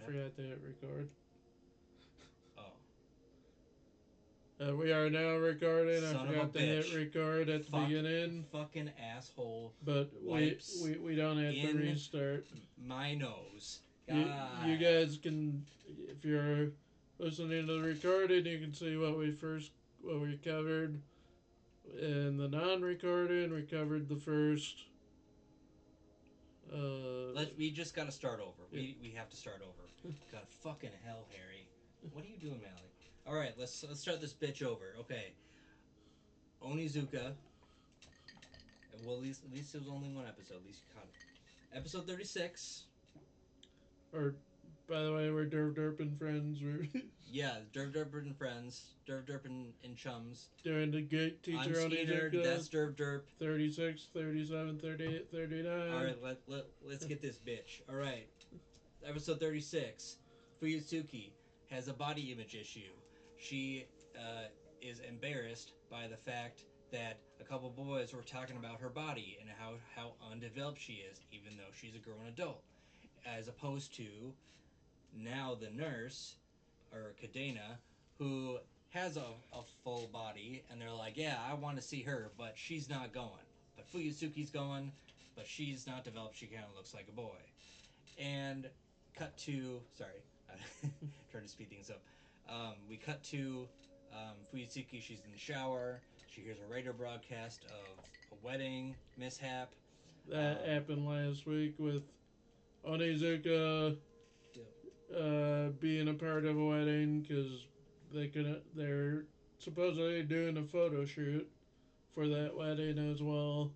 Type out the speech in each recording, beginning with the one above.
forgot to hit record. Oh. We are now recording. I Son of a forgot to hit bitch. record at the beginning, Fucking asshole but wipes we don't have to in restart. my nose. You God. guys can, if you're listening to the recording, you can see what we covered. In the non-recording, we covered the first. We just gotta start over. Yeah. We have to start over. God fucking hell, Harry. What are you doing, Mally? Alright, let's start this bitch over. Okay. Onizuka. Well, at least it was only one episode. At least you caught it. Episode 36. Or, by the way, we're DervDerp and friends. We're Yeah, DervDerp and friends. DervDerp and chums. doing the good I'm teacher on Skeeter. That's DervDerp. 36, 37, 38, 39. Alright, let's get this bitch. Alright. Episode 36. Fuyutsuki has a body image issue. She is embarrassed by the fact that a couple boys were talking about her body and how undeveloped she is, even though she's a grown adult. As opposed to now the nurse, or Kadena, who has a full body, and they're like, yeah, I want to see her, but she's not going. But Fuyutsuki's going, but she's not developed. She kind of looks like a boy. And cut to, sorry, trying to speed things up. We cut to Fuyutsuki. She's in the shower. She hears a radio broadcast of a wedding mishap. That happened last week with Onizuka being a part of a wedding because they're supposedly doing a photo shoot for that wedding as well.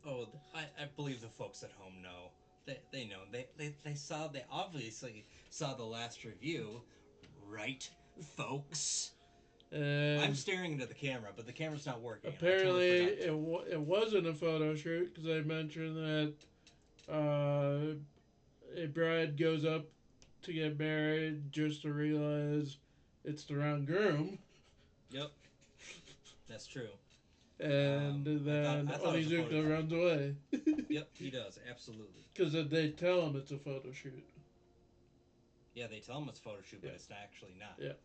Oh, I believe the folks at home know. They know. They obviously saw the last review, right, folks? And I'm staring into the camera, but the camera's not working. Apparently, totally it wasn't a photo shoot because they mentioned that a bride goes up to get married just to realize it's the wrong groom. Yep, that's true. And then Onizuka runs away. Yep, he does, absolutely. Because they tell him it's a photo shoot. Yeah, they tell him it's a photo shoot, but Yeah. it's actually not. Yeah.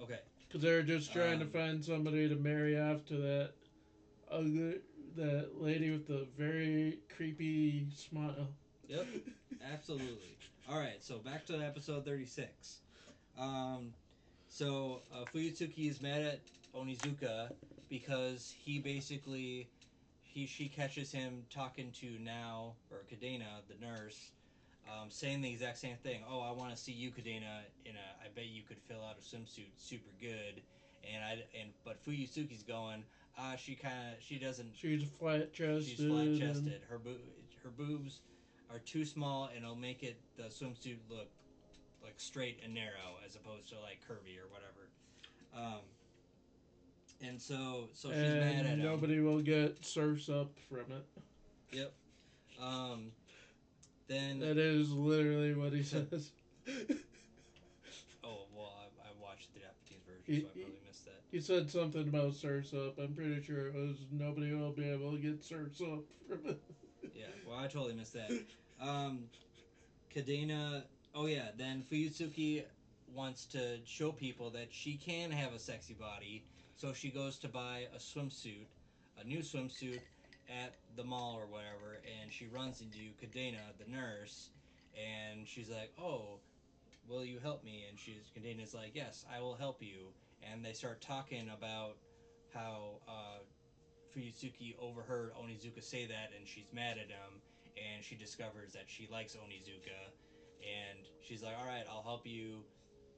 Okay. Because they're just trying to find somebody to marry off to that lady with the very creepy smile. Yep, absolutely. All right, so back to episode 36. Fuyutsuki is mad at Onizuka because she catches him talking to Now, or Kadena, the nurse, saying the exact same thing. Oh, I want to see you, Kadena, I bet you could fill out a swimsuit super good. But Fuyutsuki's going, she doesn't. She's flat chested. She's flat chested. Her boobs are too small, and it'll make the swimsuit look like straight and narrow as opposed to like curvy or whatever. So she's mad at him. Nobody will get surfs up from it. Yep. Then that is literally what he says. Oh well, I watched the Japanese version, so I probably missed that. He said something about surfs up. I'm pretty sure it was nobody will be able to get surfs up from it. Yeah, well, I totally missed that. Kadena. Oh yeah, then Fuyutsuki wants to show people that she can have a sexy body, so she goes to buy a new swimsuit at the mall or whatever, and she runs into Kadena, the nurse, and she's like, "Oh, will you help me?" And Kadena's like, "Yes, I will help you." And they start talking about how Fuyutsuki overheard Onizuka say that, and she's mad at him, and she discovers that she likes Onizuka, and she's like, "All right, I'll help you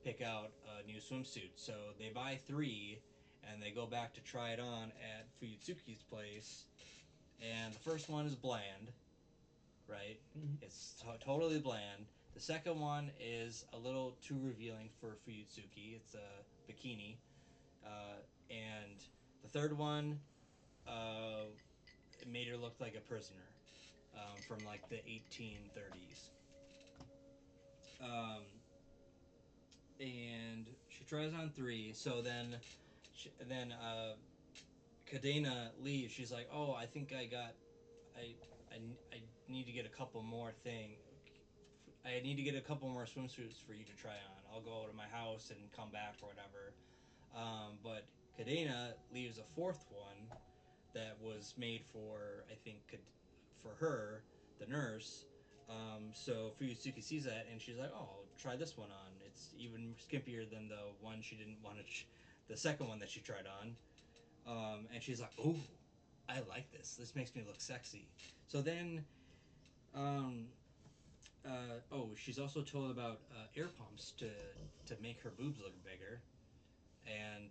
pick out a new swimsuit." So they buy 3, and they go back to try it on at Fuyutsuki's place, and the first one is bland, right? Mm-hmm. It's totally bland. The second one is a little too revealing for Fuyutsuki. It's a bikini, and the third one it made her look like a prisoner from like the 1830s. And she tries on 3. So then Kadena leaves. She's like, "Oh, I think I need to get a couple more things." I need to get a couple more swimsuits for you to try on. I'll go to my house and come back or whatever. But Kadena leaves a fourth one that was made for, I think, for her, the nurse. So Fuyutsuki sees that and she's like, "Oh, I'll try this one on. It's even skimpier than the one she didn't want to, the second one that she tried on." And she's like, "Oh, I like this. This makes me look sexy." So then, um, she's also told about air pumps to make her boobs look bigger, and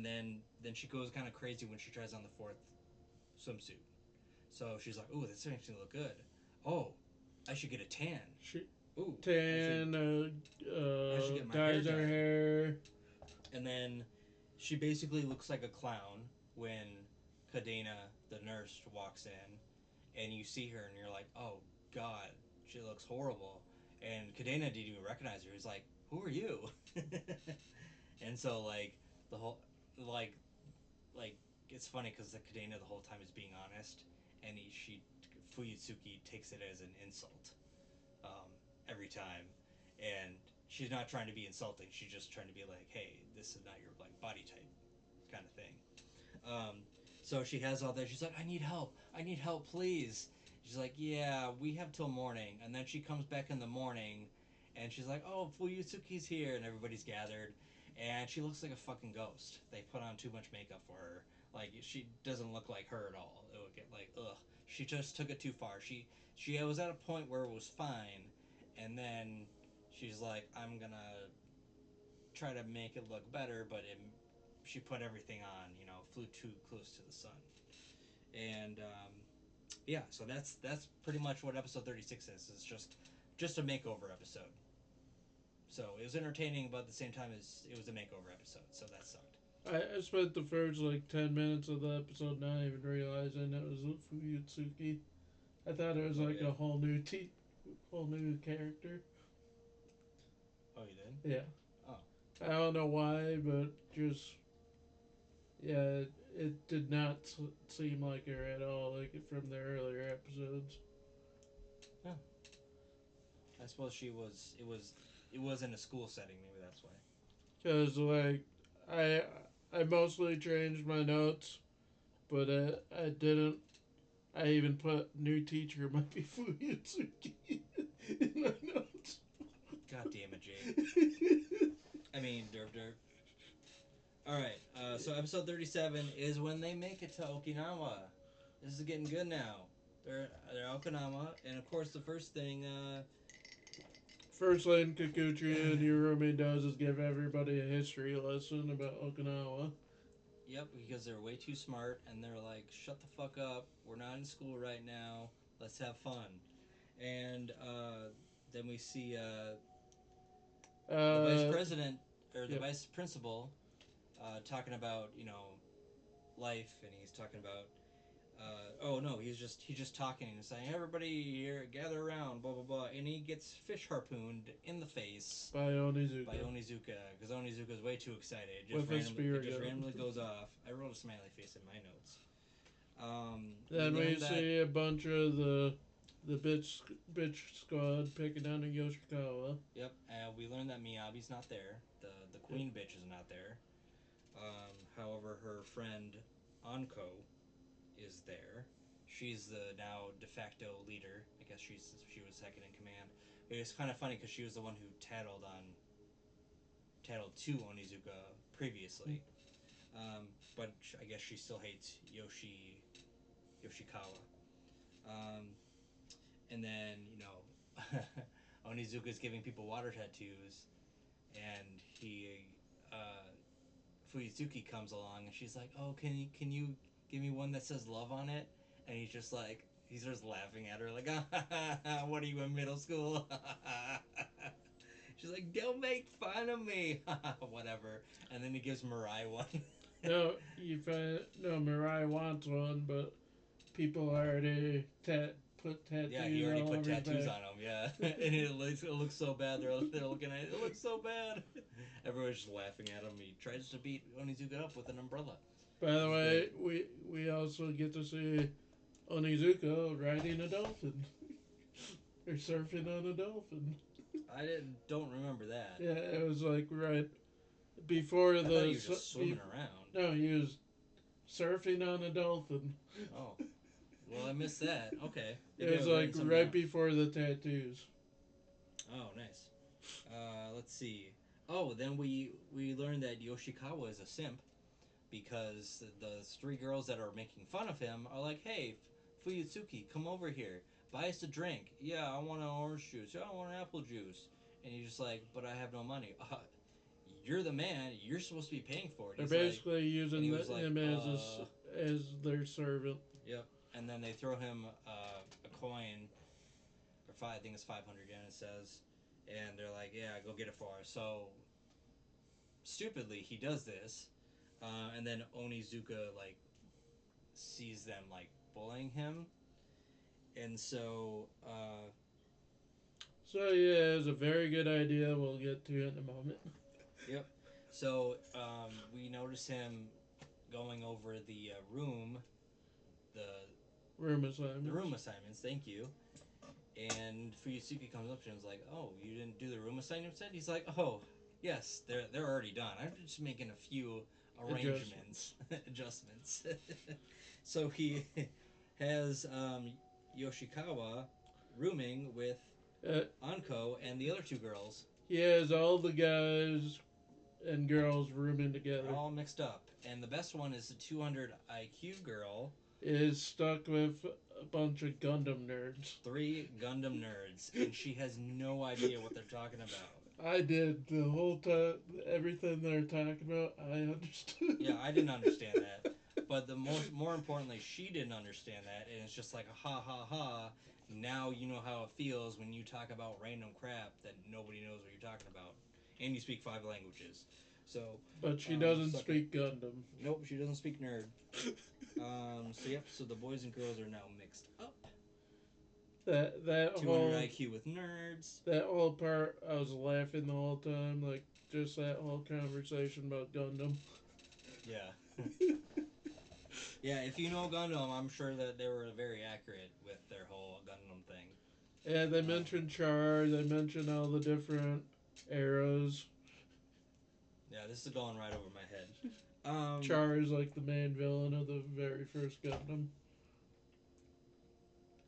then she goes kind of crazy when she tries on the fourth swimsuit. So she's like, "Ooh, this makes me look good. Oh, I should get a tan. She Ooh, tan, I should get my hair dyes her dyed." hair. And then she basically looks like a clown when Kadena, the nurse, walks in, and you see her, and you're like, "Oh God, she looks horrible." And Kadena didn't even recognize her. He's like, "Who are you?" And so like the whole like like it's funny because the Kadena the whole time is being honest, and she Fuyutsuki takes it as an insult um, every time, and she's not trying to be insulting. She's just trying to be like, "Hey, this is not your like body type," kind of thing. Um, so she has all that. She's like, "I need help. I need help, please." She's like, "Yeah, we have till morning," and then she comes back in the morning, and she's like, "Oh, Fuyutsuki's here," and everybody's gathered, and she looks like a fucking ghost. They put on too much makeup for her. Like she doesn't look like her at all. It would get like, ugh. She just took it too far. She was at a point where it was fine, and then she's like, "I'm gonna try to make it look better," but she put everything on, flew too close to the sun. And yeah, so that's pretty much what episode 36 is. It's just a makeover episode. So it was entertaining, but at the same time, it was a makeover episode. So that sucked. I spent the first like 10 minutes of the episode not even realizing it was Fuyutsuki. I thought it was Oh like yeah. a whole new character. Oh, you did. Yeah, Oh. I don't know why, but just yeah, it did not seem like her at all, like from the earlier episodes. Yeah. I suppose she was. It was in a school setting. Maybe that's why. Cause like I I mostly changed my notes, but I didn't. I even put new teacher might be Fuyutsuki in my notes. God damn it, Jake. I mean, derp derp. All right. So episode 37 is when they make it to Okinawa. This is getting good now. They're Okinawa, and of course the first thing. First thing Kikuchi and Urumi does is give everybody a history lesson about Okinawa. Yep, because they're way too smart, and they're like, "Shut the fuck up. We're not in school right now. Let's have fun." And then we see the vice Uh, president or the yep. vice principal talking about life, and he's talking about oh no, he's just talking and saying, "Everybody here, gather around, blah blah blah," and he gets fish harpooned in the face By by Onizuka Onizuka because Onizuka's way too excited. with a spear It just gun. randomly goes off. I wrote a smiley face in my notes. We Then we learned that. see a bunch of the bitch squad picking on Yoshikawa. Yep, we learned that Miyabi's not there. The Yep. queen bitch is not there. However, her friend Anko is there. She's the now de facto leader. I guess she was second in command. It was kind of funny because she was the one who tattled to Onizuka previously. But I guess she still hates Yoshikawa. Um, and then Onizuka's giving people water tattoos, and uh, Fuyutsuki comes along, and she's like, "Oh, can you give me one that says love on it?" And he's just like, he starts laughing at her like, "What are you in middle school?" She's like, "Don't make fun of me," whatever. And then he gives Mirai one. No, no Mirai wants one, but people already put Yeah, he tattoos already all put over his tattoos back. on him. Yeah, and it looks so bad. They're looking at it. It looks so bad. Everyone's just laughing at him. He tries to beat Onizuka up with an umbrella, By which the is way, great. we also get to see Onizuka riding a dolphin. They're surfing on a dolphin. Don't remember that. Yeah, it was like right before I thought the he was just swimming around. no, he was surfing on a dolphin. Oh, well, I missed that. Okay, It maybe I was was like writing something right down. before the tattoos. Oh, nice. Let's see. Oh, then we learned that Yoshikawa is a simp because the three girls that are making fun of him are like, "Hey, Fuyutsuki, come over here, buy us a drink. Yeah, I want an orange juice. Yeah, I want an apple juice." And he's just like, "But I have no money." You're the man. You're supposed to be paying for it. They're He's like, basically and using he was like, him as their servant. Yep. And then they throw him a coin, or five, I think it's 500 yen. It says, and they're like, "Yeah, go get it for us." So stupidly, he does this, and then Onizuka like sees them like bullying him, and so So yeah, it was a very good idea. We'll get to it in a moment. yep. So we notice him going over the Room the assignments. room assignments. Thank you. And Fuyutsuki comes up to him and is like, "Oh, you didn't do the room assignments yet?" He's like, "Oh, yes, they're already done. I'm just making a few arrangements, Adjustments. adjustments." So he has Yoshikawa rooming with Uh, Anko and the other two girls. he has all the guys and girls rooming They're together. all mixed up, and the best one is the 200 IQ girl. Is stuck with a bunch of Gundam nerds. Three Gundam nerds, and she has no idea what they're talking about. I did the whole time. Everything they're talking about, I understood. Yeah, I didn't understand that. But the more importantly, she didn't understand that, and it's just like a ha ha ha. Now you know how it feels when you talk about random crap that nobody knows what you're talking about, and you speak five languages. So, But she doesn't suck it. speak Gundam. Nope, she doesn't speak nerd. So yep. So the boys and girls are now mixed up. That 200 whole IQ with nerds. that whole part, I was laughing the whole time. Like just that whole conversation about Gundam. Yeah. Yeah, if you know Gundam, I'm sure that they were very accurate with their whole Gundam thing. Yeah, they Um, mentioned Char. They mentioned all the different arrows. yeah, this is going right over my head. Um, Char is like the main villain of the very first Gundam.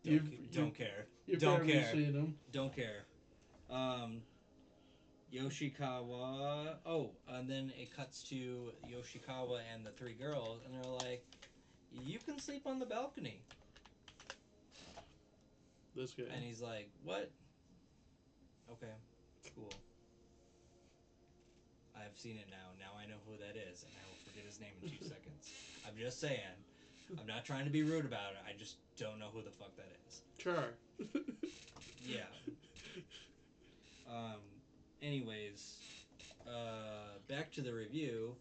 don't You've you don't care, you've don't probably care, seen him. don't care. Um, Yoshikawa. Oh, and then it cuts to Yoshikawa and the three girls, and they're like, "You can sleep on the balcony," This guy. and he's like, "What? Okay, cool. I've seen it now. Now I know who that is, and I will forget his name in 2 seconds. I'm just saying. I'm not trying to be rude about it. I just don't know who the fuck that is. Char. Yeah. Um. Anyways, back to the review.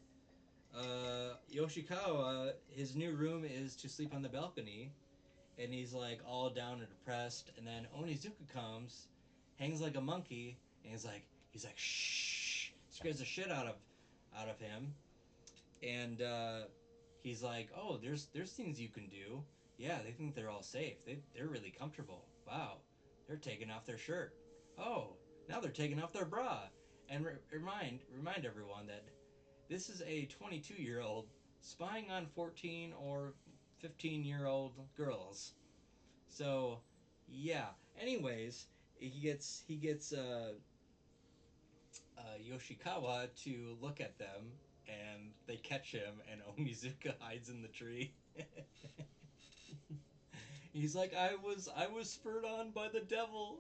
Yoshikawa, his new room is to sleep on the balcony, and he's like all down and depressed. And then Onizuka comes, hangs like a monkey, and he's like shh, scares the shit out of him. And he's like, "Oh, there's things you can do. Yeah, they think they're all safe. They're really comfortable. Wow, they're taking off their shirt. Oh, now they're taking off their bra." And remind everyone that this is a 22-year-old spying on 14 or 15-year-old girls. So, yeah. Anyways, he gets Yoshikawa to look at them, and they catch him, and Onizuka hides in the tree. He's like, I was spurred on by the devil."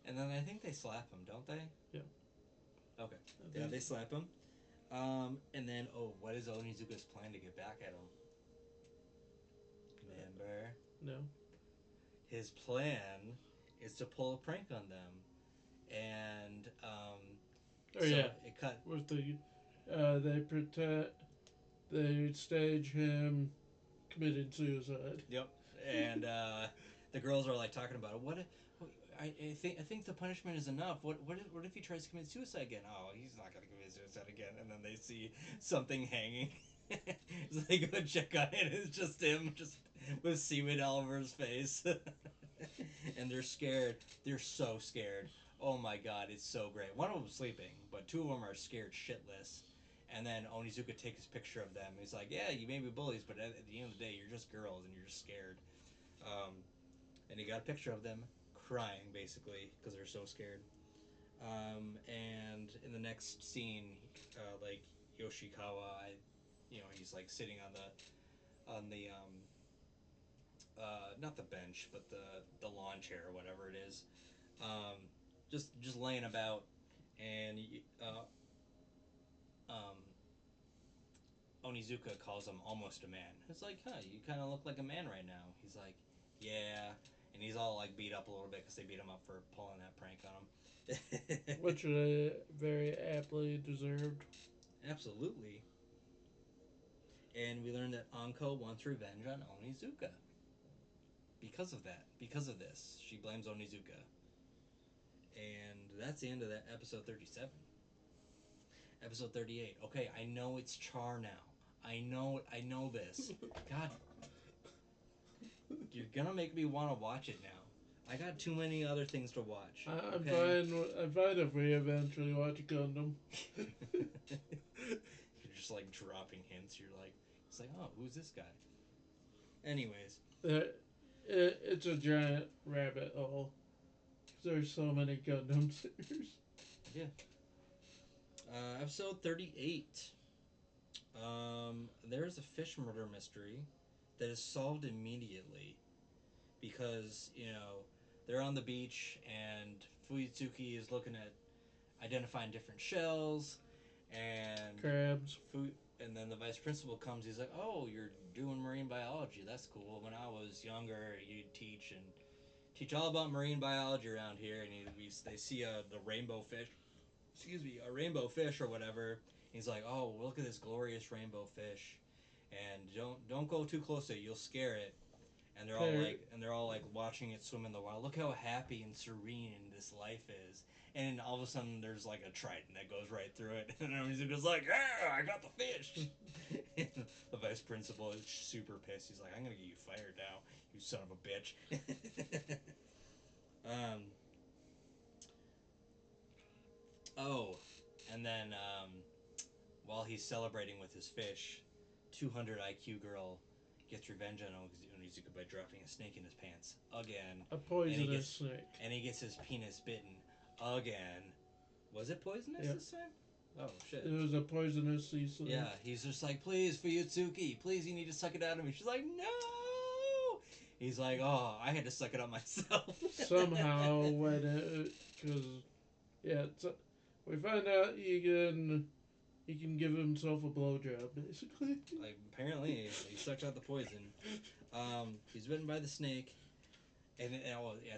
And then I think they slap him, don't they? Yeah. Okay. Yeah, they slap him. And then, oh, what is Onizuka's plan to get back at him? Remember? No. His plan is to pull a prank on them. And Oh so yeah. it cut. With the they pretend they stage him committing suicide. Yep. And the girls are like talking about it. I think the punishment is enough. What if he tries to commit suicide again? Oh, he's not gonna commit suicide again. And then they see something hanging. So they go check on it. It's just him, just with seaweed all over his face, and they're scared. They're so scared. Oh my god, it's so great. One of them's sleeping, but two of them are scared shitless. And then Onizuka takes a picture of them. He's like, "Yeah, you may be bullies, but at the end of the day, you're just girls and you're just scared." Um, and he got a picture of them crying basically because they're so scared. And in the next scene, like Yoshikawa, he's like sitting on the not the bench, but the lawn chair or whatever it is, um, just laying about, and um, Onizuka calls him almost a man. It's like, huh, you kind of look like a man right now. He's like, yeah, and he's all like beat up a little bit because they beat him up for pulling that prank on him. Which they very aptly deserved. Absolutely. And we learned that Anko wants revenge on Onizuka. Because of that. Because of this. She blames Onizuka. And that's the end of that episode 37. Episode 38. Okay, I know it's Char now. I know this. God, you're gonna make me want to watch it now. I got too many other things to watch. I'm Okay? fine. I'm fine if we eventually watch Gundam. You're just like dropping hints. You're like, it's like, oh, who's this guy? Anyways, It's a giant rabbit hole. There's so many Gundam series. yeah. Episode 38. There's a fish murder mystery that is solved immediately because, they're on the beach and Fuyutsuki is looking at identifying different shells and Crabs. and then the vice principal comes. He's like, "Oh, you're doing marine biology. That's cool. When I was younger, you'd teach all about marine biology around here." And they see the rainbow fish, excuse me, a rainbow fish or whatever. He's like, "Oh, look at this glorious rainbow fish, and don't go too close to it. You'll scare it." And they're all like watching it swim in the wild. Look how happy and serene this life is. And all of a sudden, there's like a trident that goes right through it, and everybody's just like, "Yeah, I got the fish." The vice principal is super pissed. He's like, "I'm gonna get you fired now, you son of a bitch." um. Oh, and then while he's celebrating with his fish, 200 IQ girl gets revenge on Onizuka by dropping a snake in his pants again, A and poisonous snake. he gets his penis bitten again. Was it poisonous Yep. this time? Oh shit! It was a poisonous sea snake. Yeah, he's just like, "Please, Fuyutsuki, please, you need to suck it out of me." She's like, "No." He's like, "Oh, I had to suck it up myself." Somehow, when it, because yeah, we find out he can give himself a blowjob basically. Like apparently he sucked out the poison. He's bitten by the snake, I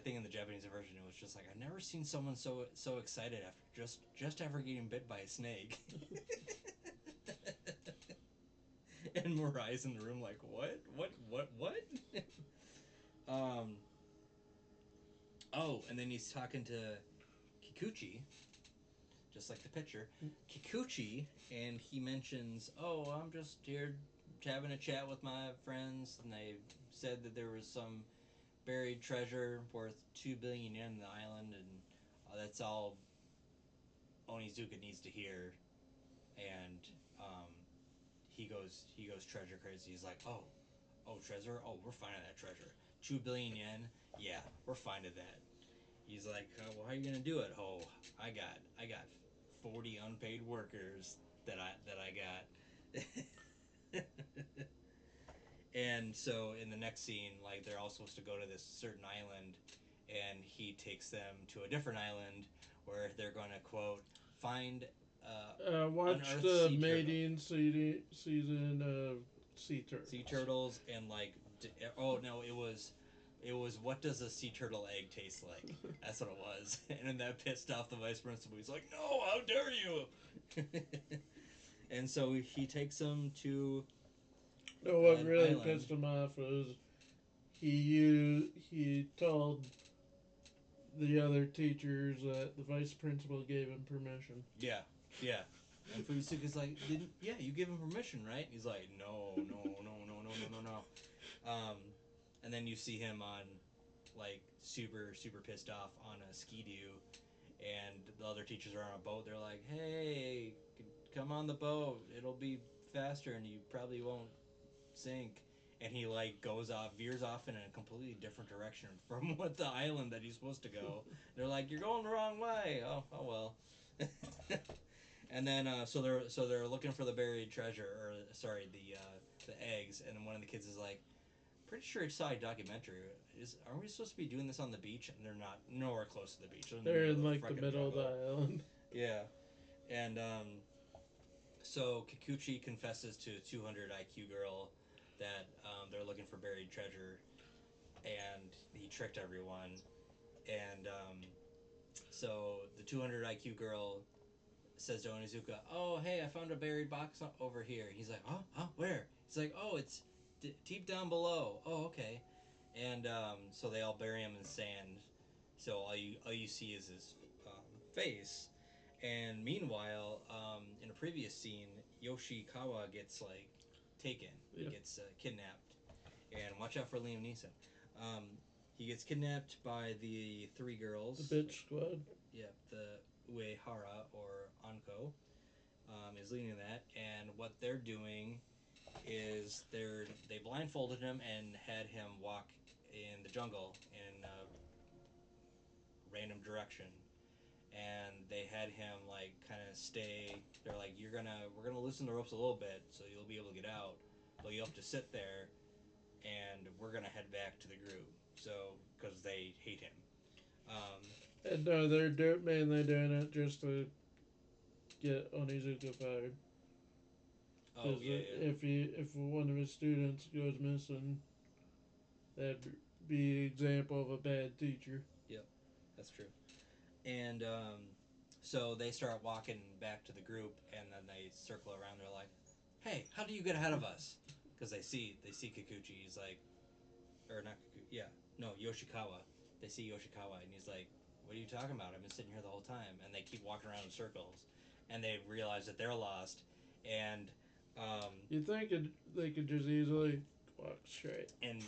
think in the Japanese version it was just like, I've never seen someone so excited after just after getting bit by a snake. And Morai's in the room like, what? um. Oh, and then he's talking to Kikuchi, just like the picture. Kikuchi, and he mentions, "Oh, I'm just here having a chat with my friends, and they said that there was some buried treasure worth 2 billion yen in the island, and that's all Onizuka needs to hear." And um, he goes treasure crazy. He's like, "Oh, treasure! Oh, we're finding that treasure. 2 billion yen. Yeah, we're finding that." He's like, "Well, how are you gonna do it?" "Oh, I got 40 unpaid workers that I got." And so in the next scene, like they're all supposed to go to this certain island, and he takes them to a different island where they're going to quote find Watch unearthed the mating season of Sea Turtles. sea turtles, and like oh no, it was what does a sea turtle egg taste like? That's what it was. And then that pissed off the vice principal. He's like, "No, how dare you!" And so he takes them to No, what an really island. pissed him off was he told the other teachers that the vice principal gave him permission. Yeah, yeah. And Fuyutsuka's like, didn't, yeah, you gave him permission, right? He's like, no, no, no, no, no, no, no, no. And then you see him on, like, super, super pissed off on a ski-doo, and the other teachers are on a boat. They're like, hey, come on the boat. It'll be faster, and you probably won't sink. And he, like, goes off, veers off in a completely different direction from what the island that he's supposed to go. They're like, you're going the wrong way. Oh well. And then so they're looking for the buried treasure, or sorry, the eggs. And then one of the kids is like, pretty sure I saw a documentary. Are we supposed to be doing this on the beach? And they're not, nowhere close to the beach. They're in the They're middle in of the like the freaking middle of the jungle. island. Yeah, and so Kikuchi confesses to a 200 IQ girl that they're looking for buried treasure, and he tricked everyone. And so the 200 IQ girl says to Onizuka, "Oh, hey, I found a buried box over here." He's like, "Oh, where?" He's like, "Oh, it's deep down below." "Oh, okay." And so they all bury him in sand. So all you see is his face. And meanwhile, in a previous scene, Yoshikawa gets like taken. He Yep. gets kidnapped. And watch out for Liam Neeson. Um, he gets kidnapped by the three The girls. bitch squad. Yep, the Uehara or Anko is leading that, and what they're doing is they blindfolded him and had him walk in the jungle in a random direction, and they had him like kind of stay. They're like, we're gonna loosen the ropes a little bit so you'll be able to get out, but you have to sit there, and we're gonna head back to the group. So because they hate him. Um, And no, they're mainly doing it just to get Onizuka fired. oh Because yeah, yeah. if one of his students goes missing, that'd be an example of a bad teacher. Yep, that's true. And so they start walking back to the group, and then they circle around. They're like, "Hey, how do you get ahead of us?" Because they see Kikuchi. He's like, or not Kikuchi, yeah, no, Yoshikawa. They see Yoshikawa, and he's like, "What are you talking about? I've been sitting here the whole time." And they keep walking around in circles, and they realize that they're lost, and um, You think they could just easily walk straight. and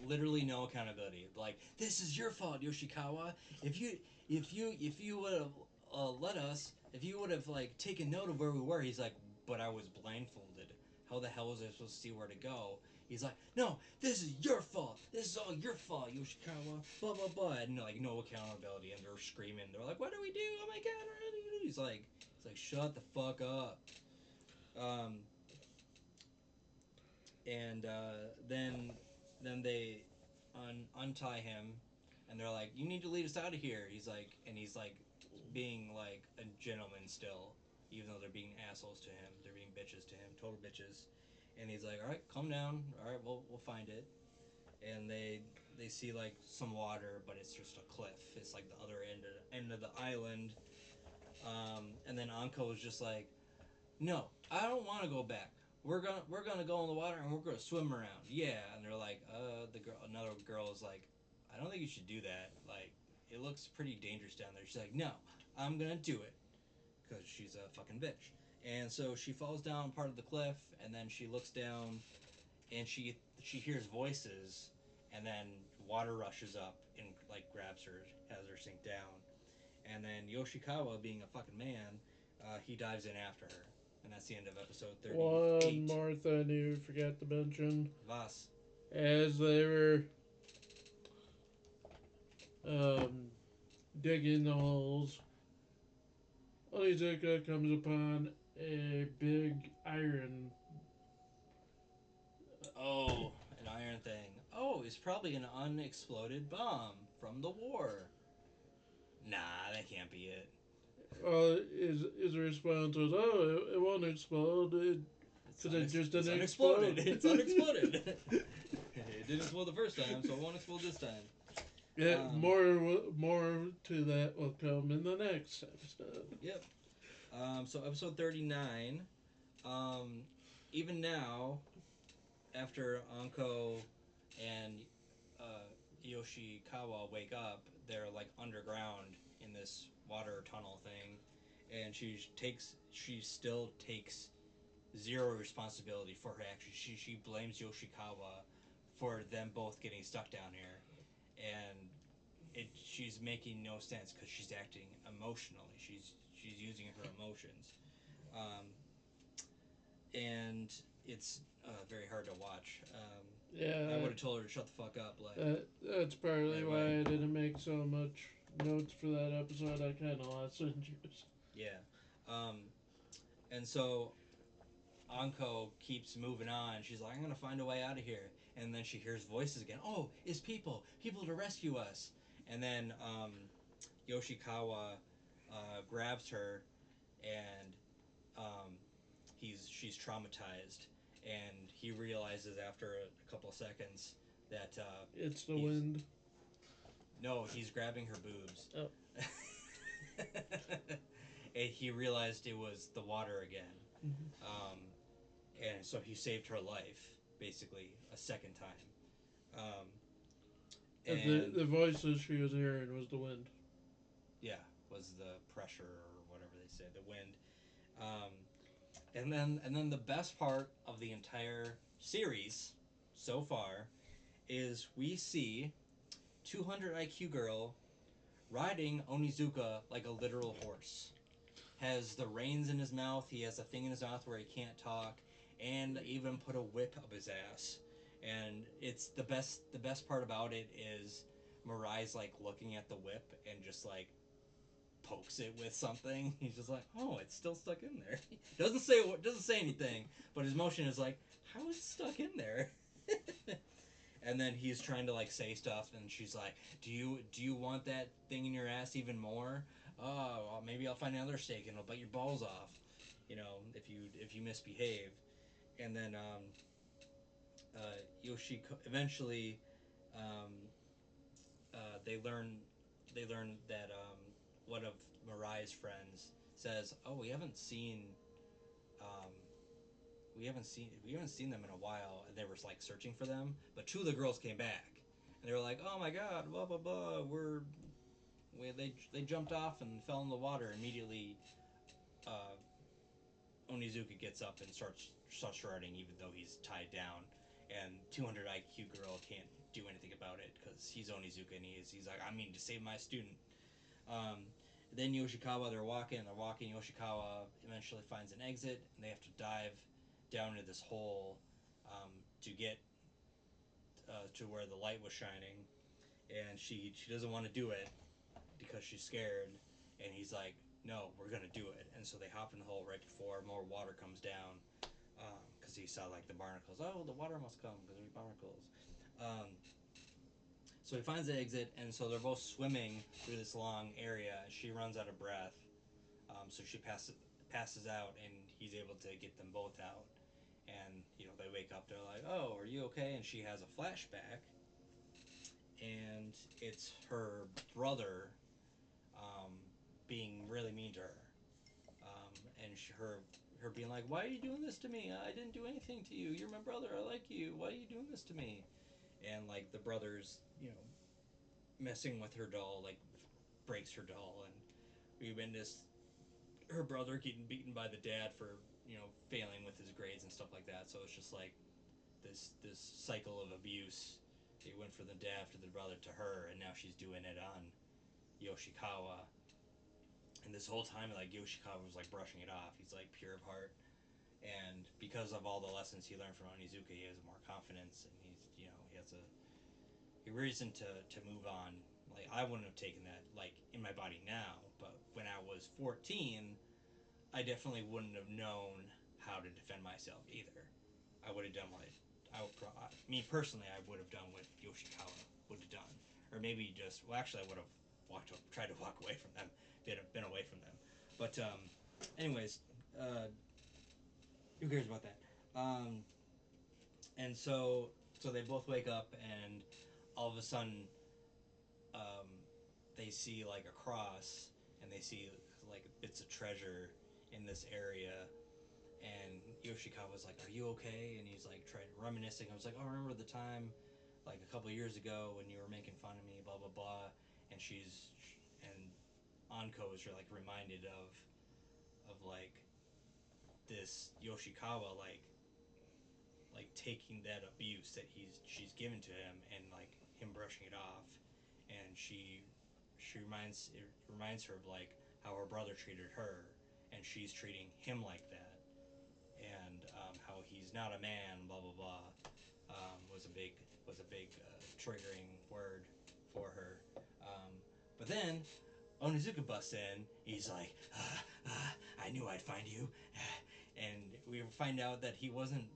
literally no accountability. Like, this is your fault, Yoshikawa. If you if you would have let us, if you would have like taken note of where we were, he's like, but I was blindfolded. How the hell was I supposed to see where to go? He's like, no, this is your fault. This is all your fault, Yoshikawa. Blah blah blah. And like no accountability, and they're screaming. They're like, what do we do? Oh my god, what do you do? He's like, shut the fuck up. Um, and then they untie him, and they're like, "You need to lead us out of here." He's like being like a gentleman still, even though they're being assholes to him. They're being bitches to him, total bitches. And he's like, "All right, calm down. All right, we'll find it." And they see like some water, but it's just a cliff. It's like the other end of the island. And then Anko is just like, no, I don't want to go back. We're gonna go in the water and we're gonna swim around. Yeah, and they're like, another girl is like, I don't think you should do that. Like, it looks pretty dangerous down there. She's like, no, I'm gonna do it because she's a fucking bitch. And so she falls down part of the cliff, and then she looks down, and she hears voices, and then water rushes up and like grabs her, has her sink down, and then Yoshikawa, being a fucking man, he dives in after her, and that's the end of episode One 38. more thing you forgot to mention. Vas. As they were um, digging the holes, Onizuka comes upon a big iron. Oh, an iron thing. Oh, it's probably an unexploded bomb from the war. Nah, that can't be it. His response was, "Oh, it won't explode because it just It's didn't unexploded. explode." It's unexploded. It didn't explode the first time, so it won't explode this time. Yeah, Um, more to that will come in the next episode. yep. So episode 39. Um, even now, after Anko and Yoshikawa wake up, they're like underground in this water tunnel thing, and she still takes zero responsibility for her actions. She blames Yoshikawa for them both getting stuck down here, and she's making no sense because she's acting emotionally. She's using her emotions, um, and it's very hard to watch. I Yeah, would have told her to shut the fuck up, like that's partly right why away. I didn't make so much notes for that episode. I kind of lost interest. Yeah, um, and so Anko keeps moving on. She's like, I'm gonna find a way out of here. And then she hears voices again. Oh, it's people to rescue us. And then Yoshikawa grabs her, and um, she's traumatized, and he realizes after a couple of seconds that It's the he's wind. no, he's grabbing her boobs. Oh. And he realized it was the water again. Mm-hmm. Um, and so he saved her life basically a second time. Um, The and the voices she was hearing was the wind. yeah, was the pressure or whatever they say, the wind. Um, and then the best part of the entire series so far is we see 200 IQ girl riding Onizuka like a literal horse. Has the reins in his mouth. He has a thing in his mouth where he can't talk, and even put a whip up his ass. And it's the best. The best part about it is Marai's like looking at the whip and just like pokes it with something. He's just like, oh, it's still stuck in there. Doesn't say anything, but his motion is like, how is it stuck in there? And then he's trying to like say stuff, and she's like, do you want that thing in your ass even more? Oh, well, maybe I'll find another steak and I'll bite your balls off, if you misbehave. And then Yoshi eventually um, they learn that one of Marai's friends says, "Oh, um, we haven't seen them in a while," and they were like searching for them. But two of the girls came back, and they were like, "Oh my god, blah blah blah, they jumped off and fell in the water immediately." Uh, Onizuka gets up and starts running, even though he's tied down, and 200 IQ girl can't do anything about it because he's Onizuka, and he's like, I mean to save my student. Um, then Yoshikawa, they're walking. Yoshikawa eventually finds an exit, and they have to dive down into this hole to get to where the light was shining. And she doesn't want to do it because she's scared. And he's like, "No, we're gonna do it." And so they hop in the hole right before more water comes down because he saw like the barnacles. Oh, the water must come because there's barnacles. Um, So he finds the exit, and so they're both swimming through this long area. She runs out of breath, so she passes out, and he's able to get them both out. And they wake up. They're like, "Oh, are you okay?" And she has a flashback, and it's her brother um, being really mean to her, and her being like, "Why are you doing this to me? I didn't do anything to you. You're my brother. I like you. Why are you doing this to me?" And like the brother's, messing with her doll, like breaks her doll, and we witness her brother getting beaten by the dad for failing with his grades and stuff like that. So it's just like this cycle of abuse. It went from the dad to the brother to her, and now she's doing it on Yoshikawa. And this whole time, like Yoshikawa was like brushing it off. He's like pure of heart, and because of all the lessons he learned from Onizuka, he has more confidence, and he has a reason to move on. Like I wouldn't have taken that like in my body now, but when I was 14, I definitely wouldn't have known how to defend myself either. I would have done what me personally, I would have done what Yoshikawa would have done, or maybe just actually I would have tried to walk away from them, been away from them. But anyways, uh, who cares about that? And so they both wake up, and all of a sudden, um, they see like a cross, and they see like bits of treasure in this area. And Yoshikawa's like, "Are you okay?" And he's like trying reminiscing. I was like, "Oh, I remember the time, like a couple of years ago when you were making fun of me, blah blah blah." And Anko is like reminded of of like this Yoshikawa like taking that abuse that she's given to him and like him brushing it off, and she reminds her of like how her brother treated her, and she's treating him like that, and how he's not a man, blah blah blah, was a big triggering word for her. But then Onizuka busts in. He's like, I knew I'd find you, and we find out that he wasn't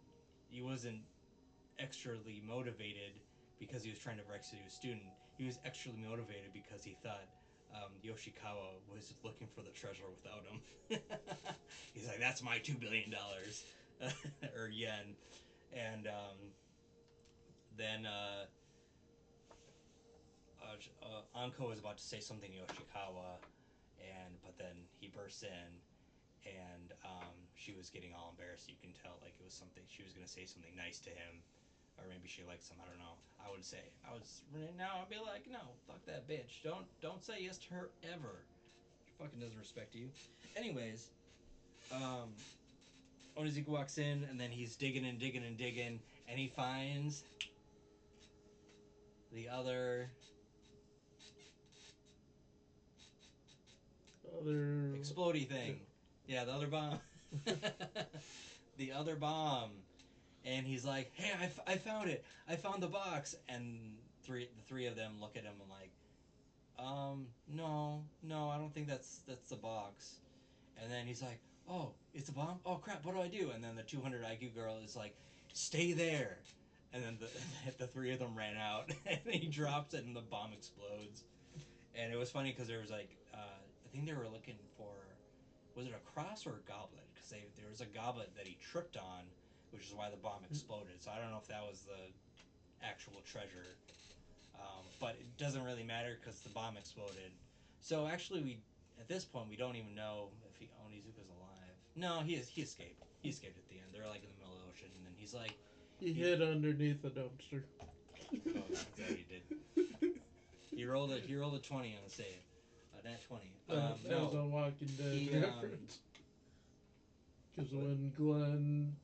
extrally motivated because he was trying to rescue a student. He was extrally motivated because he thought Yoshikawa was looking for the treasure without him. He's like, that's my $2 billion or yen, and then Anko is about to say something to Yoshikawa, but then he bursts in, and she was getting all embarrassed. You can tell like it was something she was gonna say something nice to him, or maybe she likes him. I don't know. I'd be like, no, fuck that bitch. Don't say yes to her ever. She fucking doesn't respect you. Anyways, Onizuka walks in, and then he's digging and digging and digging, and he finds the other explodey thing. Yeah, the other bomb. The other bomb. And he's like, hey, I found it. I found the box. And the three of them look at him and like, no, I don't think that's the box. And then he's like, oh, it's a bomb? Oh, crap, what do I do? And then the 200 IQ girl is like, stay there. And then the three of them ran out. And he drops it and the bomb explodes. And it was funny because there was like, I think they were looking for, was it a cross or a goblet? Because there was a goblet that he tripped on, which is why the bomb exploded. So I don't know if that was the actual treasure. But it doesn't really matter because the bomb exploded. So actually, at this point, we don't even know if Onizuka's alive. No, he escaped. He escaped at the end. They're like in the middle of the ocean, and then he's like, he hid underneath the dumpster. oh, that's what he did. He rolled a 20 on the save. Nat 20. That was a Walking Dead reference. Because when Glenn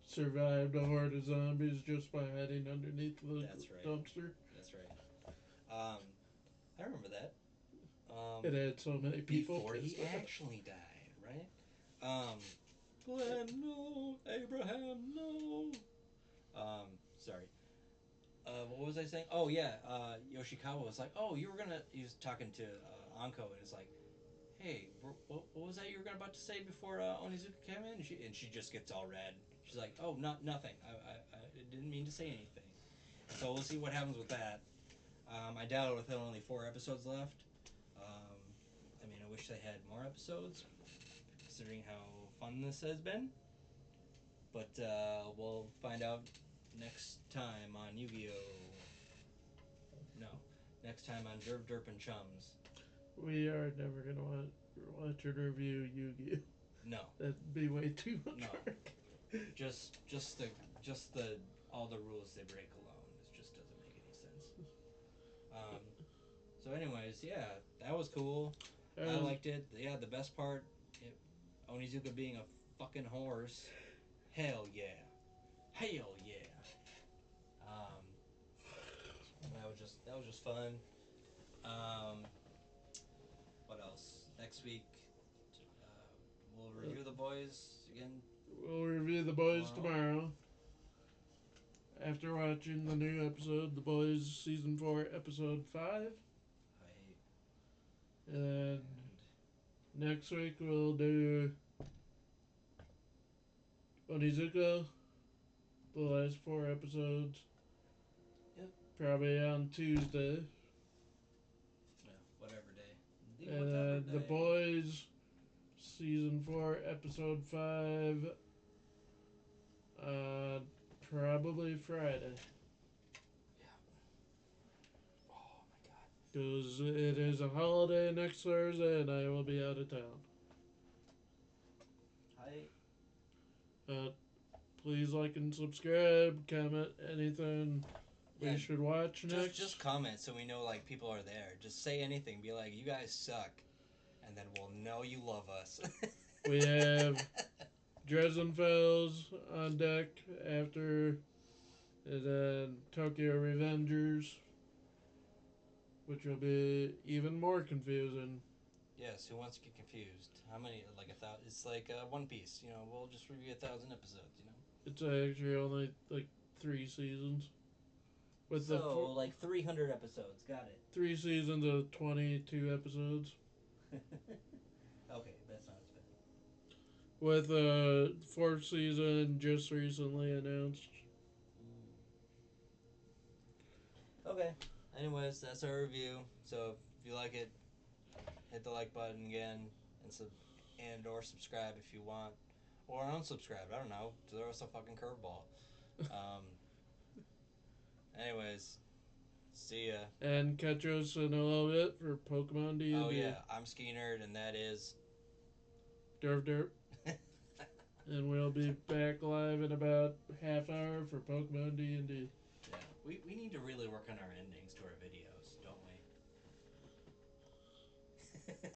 survived a horde of zombies just by hiding underneath the dumpster. That's right. I remember that. It had so many people before he actually died, right? Glenn, no. Abraham, no. Sorry. What was I saying? Oh yeah. Yoshikawa was like, oh, he was talking to Anko, and it's like, hey, what was that you were about to say before Onizuka came in? And she just gets all red. She's like, oh, nothing. I didn't mean to say anything. So we'll see what happens with that. I doubt with only 4 episodes left. I mean, I wish they had more episodes, considering how fun this has been. But we'll find out next time on Yu-Gi-Oh! No, next time on DervDerp and Chums. We are never going to watch or review Yu-Gi-Oh! No. That'd be way too much work. Just the all the rules they break alone. It just doesn't make any sense. So anyways, yeah, that was cool. I liked it. Yeah, the best part, Onizuka being a fucking horse. Hell yeah. Hell yeah. That was just fun. What else? Next week, we'll review The Boys again. We'll review The Boys tomorrow. After watching the new episode, The Boys Season 4, Episode 5. And next week we'll do Onizuka, the last 4 episodes. Yep. Probably on Tuesday. Yeah, whatever day. And The Boys Season 4, Episode 5. Probably Friday. Yeah. Oh my god. Because it is a holiday next Thursday and I will be out of town. Please like and subscribe, comment anything we should watch next. Just comment so we know like people are there. Just say anything. Be like, you guys suck. And then we'll know you love us. We have Dresdenfels on deck after, and then Tokyo Revengers, which will be even more confusing. Yes, who wants to get confused? How many? Like 1,000? It's like One Piece. You know, we'll just review 1,000 episodes. You know. It's actually only like 3 seasons. With the So like 300 episodes. Got it. 3 seasons of 22 episodes. Okay, that's not as bad. With fourth season just recently announced. Okay. Anyways, that's our review. So if you like it, hit the like button again and or subscribe if you want, or unsubscribe. I don't know. Throw us a fucking curveball. Um. Anyways, see ya. And catch us in a little bit for Pokemon D&D. Oh yeah, I'm Ski Nerd, and that is DervDerp. And we'll be back live in about half hour for Pokemon D&D. Yeah, we need to really work on our endings to our videos, don't we?